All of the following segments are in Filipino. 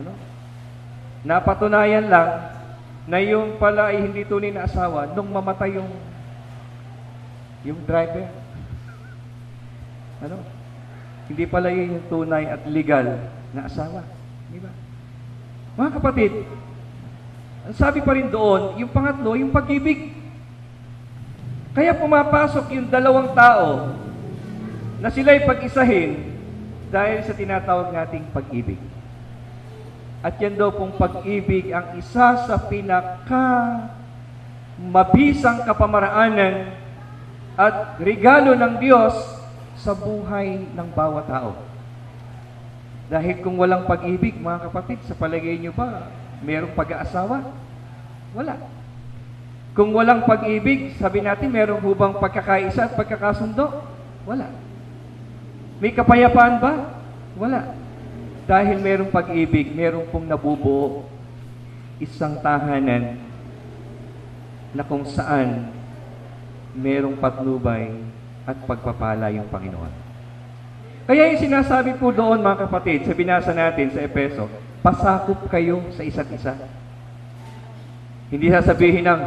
Ano? Napatunayan lang na yung pala ay hindi tunay na asawa nung mamatay yung driver. Ano? Hindi pala yun yung tunay at legal na asawa. Di ba? Mga kapatid, ang sabi pa rin doon, yung pangatlo, yung pag-ibig. Kaya pumapasok yung dalawang tao na sila'y pag-isahin dahil sa tinatawag nating pag-ibig. At yan daw pong pag-ibig ang isa sa mabisang kapamaraanan at regalo ng Diyos sa buhay ng bawat tao. Dahil kung walang pag-ibig, mga kapatid, sa palagay nyo ba, merong pag-aasawa? Wala. Kung walang pag-ibig, sabi natin, merong hubang pagkakaisa at pagkakasundo? Wala. May kapayapaan ba? Wala. Dahil merong pag-ibig, merong pong nabubuo isang tahanan na kung saan merong patnubay at pagpapala yung Panginoon. Kaya yung sinasabi po doon, mga kapatid, sa binasa natin sa Efeso, pasakop kayo sa isa't isa. Hindi sasabihin ng,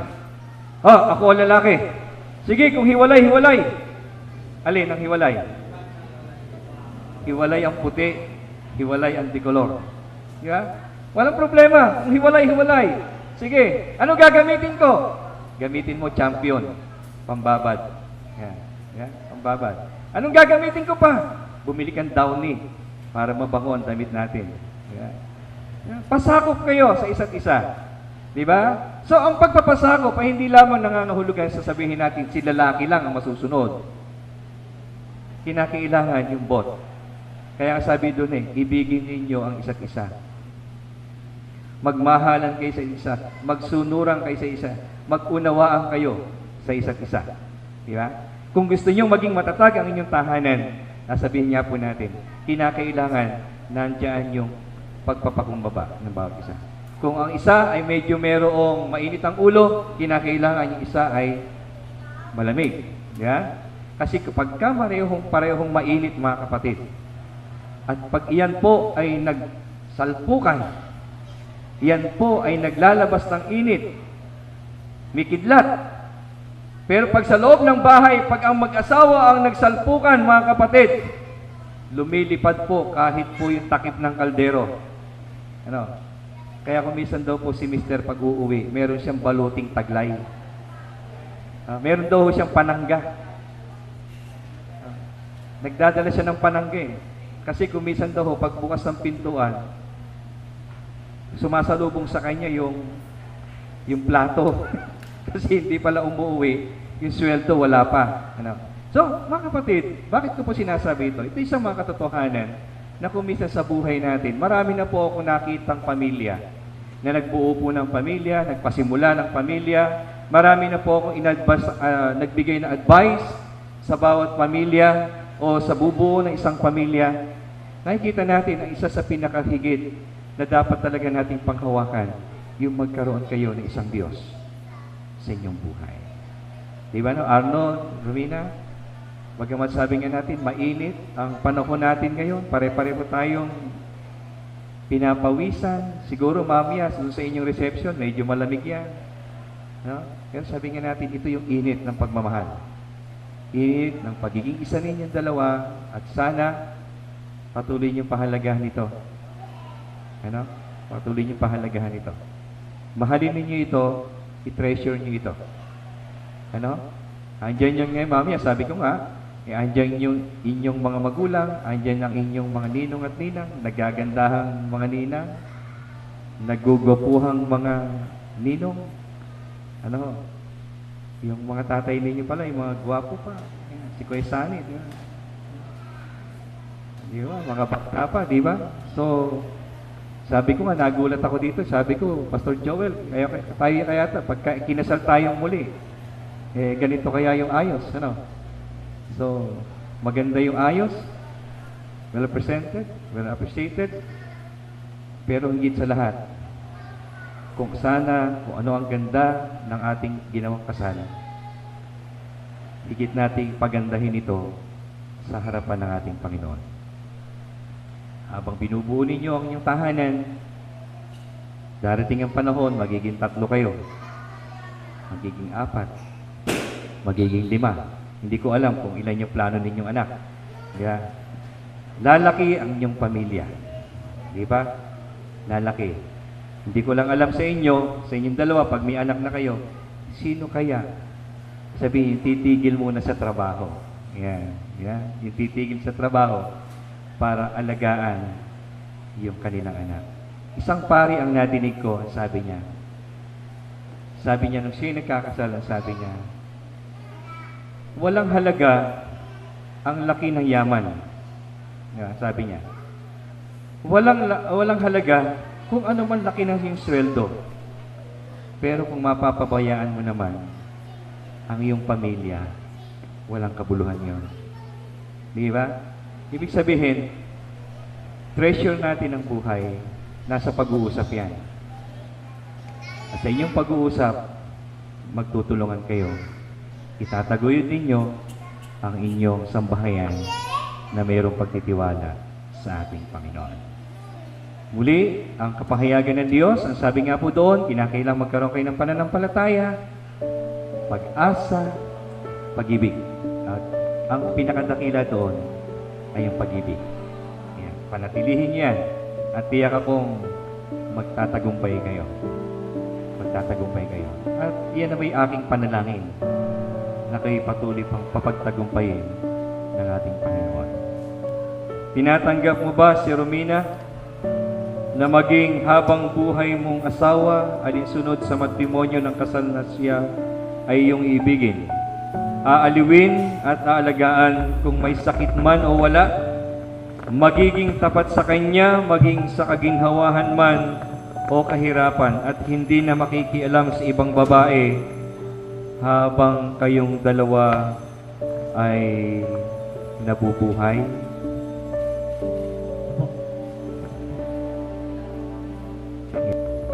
ako ang lalaki. Sige, kung hiwalay, hiwalay. Alin ang hiwalay? Hiwalay ang puti, hiwalay ang dikolor. Di ba? Walang problema. Kung hiwalay, hiwalay. Sige, ano gagamitin ko? Gamitin mo champion. Pambabad. Yan. Yan. Pambabad. Anong gagamitin ko pa? Bumili kang Downy para mabango ang damit natin. Yan. Yan. Pasakop kayo sa isa't isa. Di ba? So, ang pagpapasakop ay hindi lamang nangangahulugan sa sabihin natin si lalaki lang ang masusunod. Kinakailangan yung bot. Kaya sabi doon ibigin ninyo ang isa't isa. Magmahalan kayo sa isa. Magsunuran kayo sa isa. Mag-unawaan kayo sa isa't isa. Di ba? Kung gusto nyo maging matatag ang inyong tahanan, sabihin niya po natin, kinakailangan nandiyan yung pagpapakumbaba ng bawat isa. Kung ang isa ay medyo merong mainit ang ulo, kinakailangan yung isa ay malamig. Di ba? Kasi kapag parehong mainit, mga kapatid, at pag iyan po ay nagsalpukan, iyan po ay naglalabas ng init, may kidlat. Pero pag sa loob ng bahay, pag ang mag-asawa ang nagsalpukan, mga kapatid, lumilipad po kahit po yung takip ng kaldero. Ano? Kaya kung minsan daw po si Mr. pag uuwi, meron siyang baluting taglay. Meron daw siyang panangga. Nagdadala siya ng panangga Kasi kung minsan daw, pagbukas ng pintuan, sumasalubong sa kanya yung plato. Kasi hindi pala umuwi, yung sweldo wala pa. Ano? So, mga kapatid, bakit ko po sinasabi ito? Ito isang mga katotohanan na kung minsan sa buhay natin, marami na po ako nakitang pamilya na nagbuo po ng pamilya, nagpasimula ng pamilya. Marami na po akong nagbigay na advice sa bawat pamilya o sa bubuo ng isang pamilya. Nakikita natin ang isa sa pinakahigit na dapat talaga nating panghawakan, yung magkaroon kayo ng isang Diyos sa inyong buhay. Di ba, no? Arnold, Romina, bagamat sabi nga natin, mainit ang panahon natin ngayon, pare-pareho tayong pinapawisan. Siguro mamaya sa inyong reception, medyo malamig yan. No? Pero sabi nga natin, ito yung init ng pagmamahal. Init ng pagiging isa ninyong dalawa, at sana patuloy niyong pahalagahan ito. Ano? Patuloy niyong pahalagahan ito. Mahalin ninyo ito, i-treasure niyo ito. Ano? Andyan yung ngayon, mamaya, sabi ko nga, andyan yung inyong mga magulang, andyan ang inyong mga ninong at ninang, nagagandahang mga ninang, nagugupuhang mga ninong, ano, yung mga tatay ninyo pala, yung mga gwapo pa, si Kuya Sani, di ba? Di ba? Mga bata pa, di ba? So, sabi ko nga, nagulat ako dito, sabi ko, Pastor Joel, kaya pagka kinasal tayong muli, ganito kaya yung ayos, ano? So, maganda yung ayos, well presented, well appreciated, pero higit sa lahat, kung ano ang ganda ng ating ginawang kasalan, higit nating pagandahin ito sa harapan ng ating Panginoon. Habang binubuo ninyo ang inyong tahanan, Darating ang panahon, magiging 3 kayo. Magiging 4. Magiging 5. Hindi ko alam kung ilan yung plano ninyong anak. Yeah. Lalaki ang inyong pamilya. Di ba? Lalaki. Hindi ko lang alam sa inyong dalawa, pag may anak na kayo, sino kaya? Sabihin, titigil muna sa trabaho. Yan. Yeah. Yung titigil sa trabaho para alagaan yung kanilang anak. Isang pari ang nadinig ko, sabi niya, nung siya nagkakasal, sabi niya, walang halaga ang laki ng yaman. Yeah, sabi niya, walang halaga kung ano man laki ng iyong sweldo. Pero kung mapapabayaan mo naman ang iyong pamilya, walang kabuluhan yon. Di ba? Ibig sabihin, treasure natin ang buhay, nasa pag-uusap yan. At sa inyong pag-uusap, magtutulungan kayo. Itataguyod ninyo ang inyong sambahayan na mayroong pagtitiwala sa ating Panginoon. Muli, ang kapahayagan ng Diyos, ang sabi nga po doon, kinakailang magkaroon kayo ng pananampalataya, pag-asa, pag-ibig. At ang pinakadakila doon ay ang pag-ibig. Yan. Panatilihin yan at tiyak akong magtatagumpay kayo. Magtatagumpay kayo. At yan na may aking panalangin na kayo patuloy pang papagtagumpayin ng ating Panginoon. Tinatanggap mo ba si Romina na maging habang buhay mong asawa alinsunod sa matrimonyo ng kasal na siya ay iyong ibigin? Aaliwin at aalagaan kung may sakit man o wala, magiging tapat sa kanya, maging sa kaginhawahan man o kahirapan, at hindi na makikialam sa ibang babae habang kayong dalawa ay nabubuhay?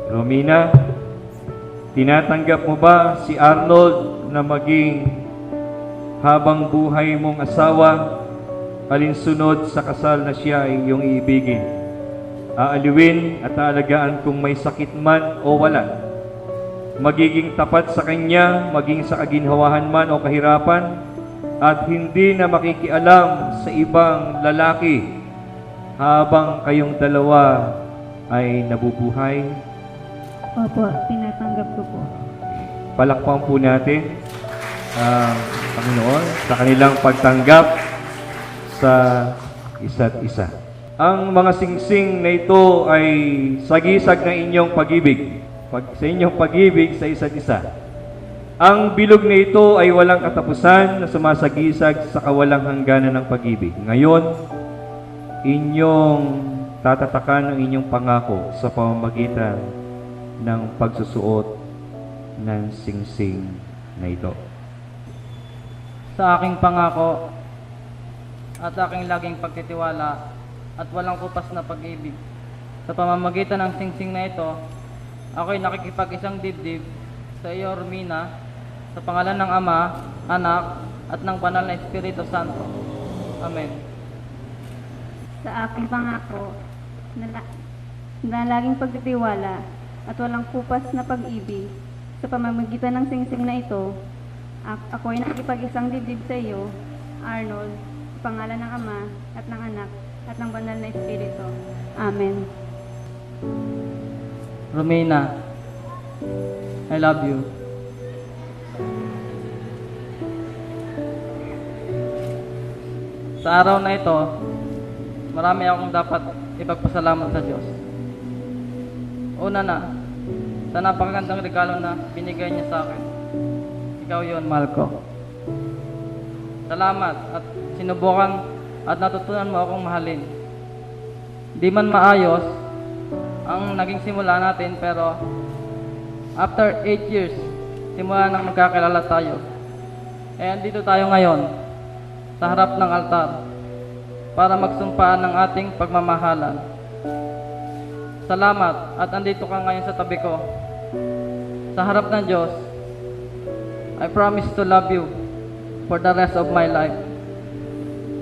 Romina, tinatanggap mo ba si Arnold na maging habang buhay mong asawa alinsunod sa kasal na siya ay iyong iibigin? Aaliwin at aalagaan kung may sakit man o wala, magiging tapat sa kanya, maging sa kaginhawahan man o kahirapan, at hindi na makikialam sa ibang lalaki habang kayong dalawa ay nabubuhay? Opo, tinatanggap ko po. Palakpan po natin ang Panginoon sa kanilang pagtanggap sa isa't isa. Ang mga singsing na ito ay sagisag ng inyong pag-ibig. Sa inyong pag-ibig sa isa't isa. Ang bilog na ito ay walang katapusan na sumasagisag sa kawalang hangganan ng pag-ibig. Ngayon, inyong tatatakan ang inyong pangako sa pamamagitan ng pagsusuot ng singsing na ito. Sa aking pangako at aking laging pagtitiwala at walang kupas na pag-ibig, sa pamamagitan ng singsing na ito, ako'y nakikipag-isang dibdib sa iyo, Romina, sa pangalan ng Ama, Anak, at ng Banal na Espiritu Santo. Amen. Sa aking pangako na laging pagtitiwala at walang kupas na pag-ibig, sa pamamagitan ng singsing na ito, ako ay nakikipag-isang dibdib sa iyo, Arnold, sa pangalan ng Ama, at ng Anak, at ng Banal na Espiritu. Amen. Romina, I love you. Sa araw na ito, marami akong dapat ipagpasalamat sa Diyos. Una na, sa napakagandang regalo na binigay niya sa akin. Ikaw yon, mahal ko. Salamat at sinubukan at natutunan mo akong mahalin. Di man maayos ang naging simula natin, pero after 8 years, simula nang magkakilala tayo. Andito tayo ngayon sa harap ng altar para magsumpaan ng ating pagmamahalan. Salamat at andito ka ngayon sa tabi ko. Sa harap ng Diyos, I promise to love you for the rest of my life.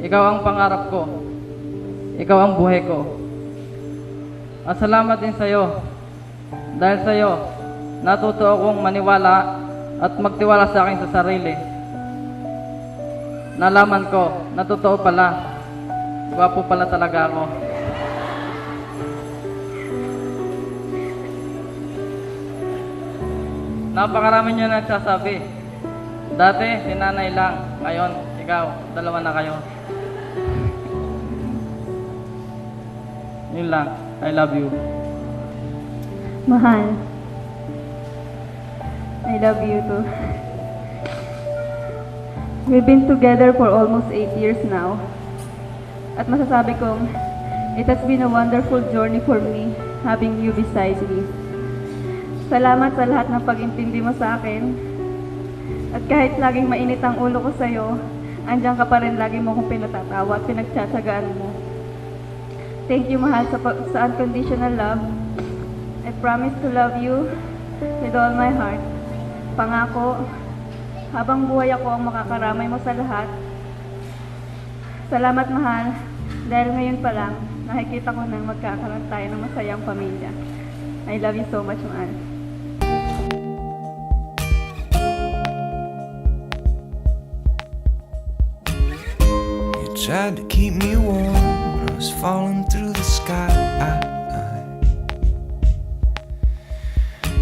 Ikaw ang pangarap ko. Ikaw ang buhay ko. At salamat din sa iyo Dahil sa iyo, natuto akong maniwala at magtiwala sa akin sa sarili. Nalaman ko na totoo pala, gwapo pala talaga ako. Napakarami niyo nagsasabi. Dati, si nanay lang. Ngayon, ikaw, dalawa na kayo. Yun lang. I love you. Mahal, I love you too. We've been together for almost 8 years now. At masasabi kong, it has been a wonderful journey for me having you beside me. Salamat sa lahat ng pag-intindi mo sa akin. At kahit laging mainit ang ulo ko sa'yo, andyan ka pa rin lagi mo kong pinatatawa at pinagtsatsagaan mo. Thank you, mahal, sa unconditional love. I promise to love you with all my heart. Pangako, habang buhay ako ang makakaramay mo sa lahat. Salamat, mahal, dahil ngayon pa lang, nakikita ko nang magkakaroon tayo ng masayang pamilya. I love you so much, mahal. You tried to keep me warm, I was falling through the sky.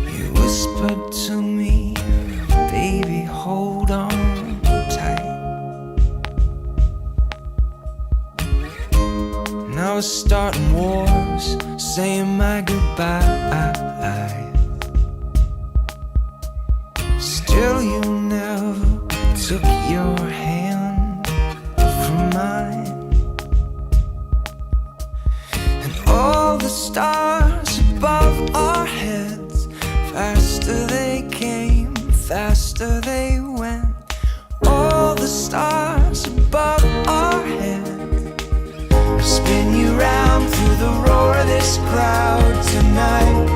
You whispered to me, baby, hold on tight. And I was starting wars, saying my goodbyes. Still you never took your hand from mine. And all the stars above our heads, faster they came, faster they went. All the stars above our heads, spin you round through the roar of this crowd tonight,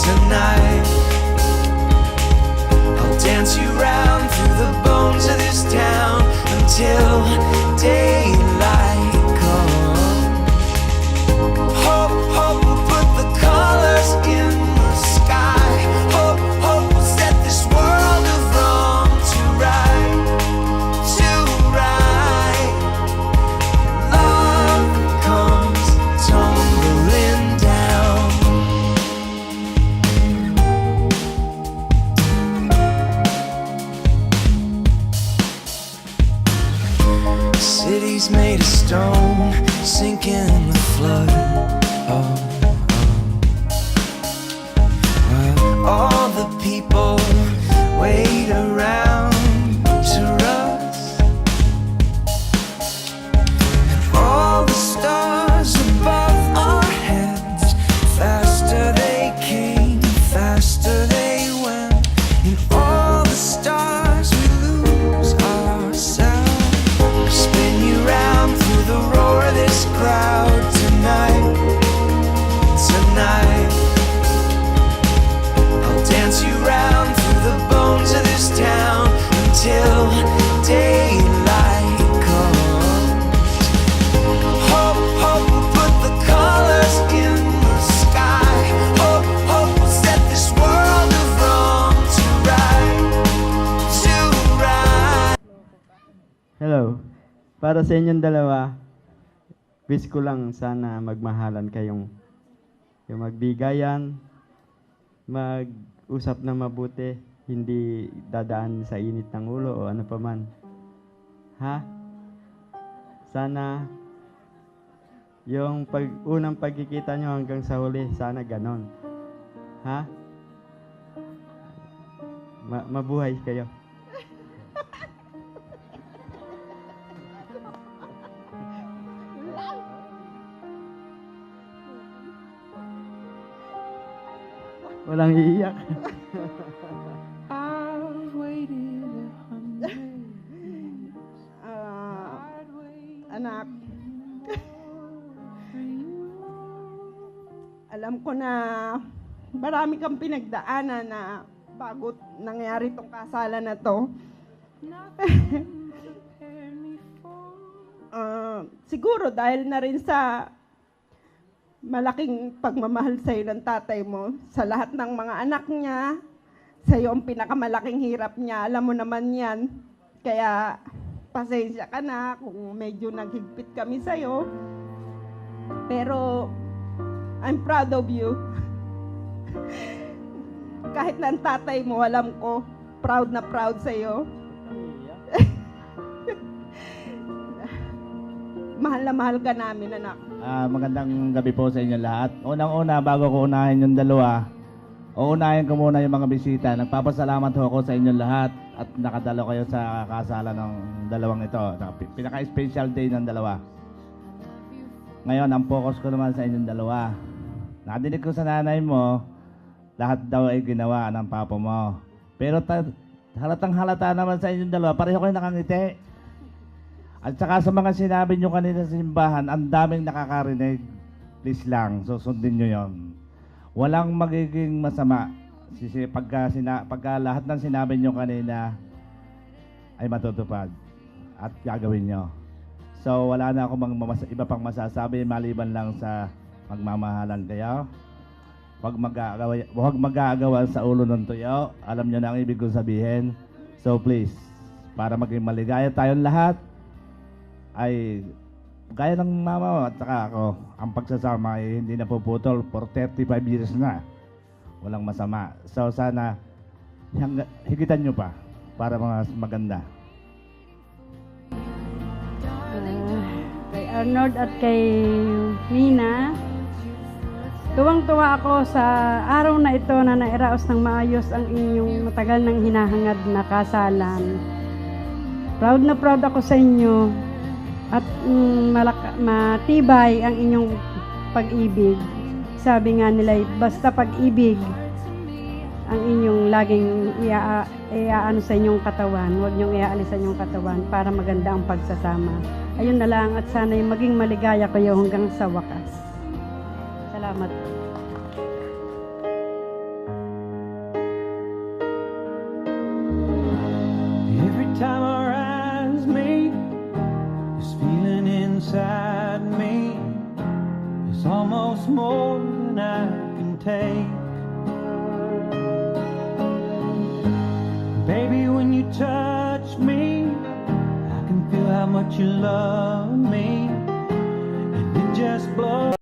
tonight. I'll dance you round through the bones of this town until daylight comes. Hope, hope will put the colors in the sky. Hope, hope will set this world of wrong to right, to right. Love comes tumbling down. Cities made of stone, sinking in the flood. Oh, well, all the people wait around to rust, and all the stars above our heads, faster they came, faster they went. In all the stars we lose ourselves. Spin you round through the roar of this crowd tonight, tonight. I'll dance you round through the bones of this town until daylight comes. Hope, hope will put the colors in the sky. Hope, hope will set this world of wrong to right, to right. Hello. Para sa inyong dalawa, wish ko lang sana magmahalan kayong yung magbigayan, mag-usap na mabuti, hindi dadaan sa init ng ulo o ano pa man. Ha? Sana yung unang pagkikita nyo hanggang sa huli, sana ganon. Ha? Mabuhay kayo. Walang iiyak. I've waited 100 Anak, alam ko na marami kang pinagdaanan na bago nangyari tong kasalan na to. Siguro dahil na rin sa malaking pagmamahal sa'yo ng tatay mo. Sa lahat ng mga anak niya, sa'yo ang pinakamalaking hirap niya. Alam mo naman yan. Kaya, pasensya ka na kung medyo naghigpit kami sa'yo. Pero, I'm proud of you. Kahit ng tatay mo, alam ko, proud na proud sa'yo. Mahal na mahal ka namin, anak. Magandang gabi po sa inyo lahat. Unang-una, bago ko unahin yung dalawa, uunahin ko muna yung mga bisita. Nagpapasalamat ho ako sa inyo lahat at nakadalo kayo sa kasalan ng dalawang ito. Pinaka-special day ng dalawa. Ngayon, ang focus ko naman sa inyong dalawa. Nadinig ko sa nanay mo, lahat daw ay ginawa ng papa mo. Pero halatang halata naman sa inyong dalawa, pareho kayo nakangiti. At saka sa mga sinabi nyo kanina sa simbahan, ang daming nakakarinig. Please lang, susundin nyo yon. Walang magiging masama pagka lahat ng sinabi nyo kanina ay matutupad at gagawin nyo. So wala na akong iba pang masasabi maliban lang sa magmamahalan kayo. Huwag mag-aagawan sa ulo ng tuyo. Alam nyo na ang ibig kong sabihin. So please, para maging maligaya tayong lahat, ay gaya ng mama mo at saka ako, ang pagsasama ay hindi na puputol for 35 years na. Walang masama. So sana higitan nyo pa para mas maganda. Kay Arnold at kay Nina, tuwang-tuwa ako sa araw na ito na nairaos ng maayos ang inyong matagal nang hinahangad na kasalan. Proud na proud ako sa inyo. At matibay ang inyong pag-ibig. Sabi nga nila, basta pag-ibig ang inyong laging iaano sa inyong katawan. Huwag niyong iaalis sa inyong katawan para maganda ang pagsasama. Ayun na lang at sana'y maging maligaya kayo hanggang sa wakas. Salamat. Every time our eyes meet, this feeling inside me is almost more than I can take. Baby, when you touch me, I can feel how much you love me, and it just blows.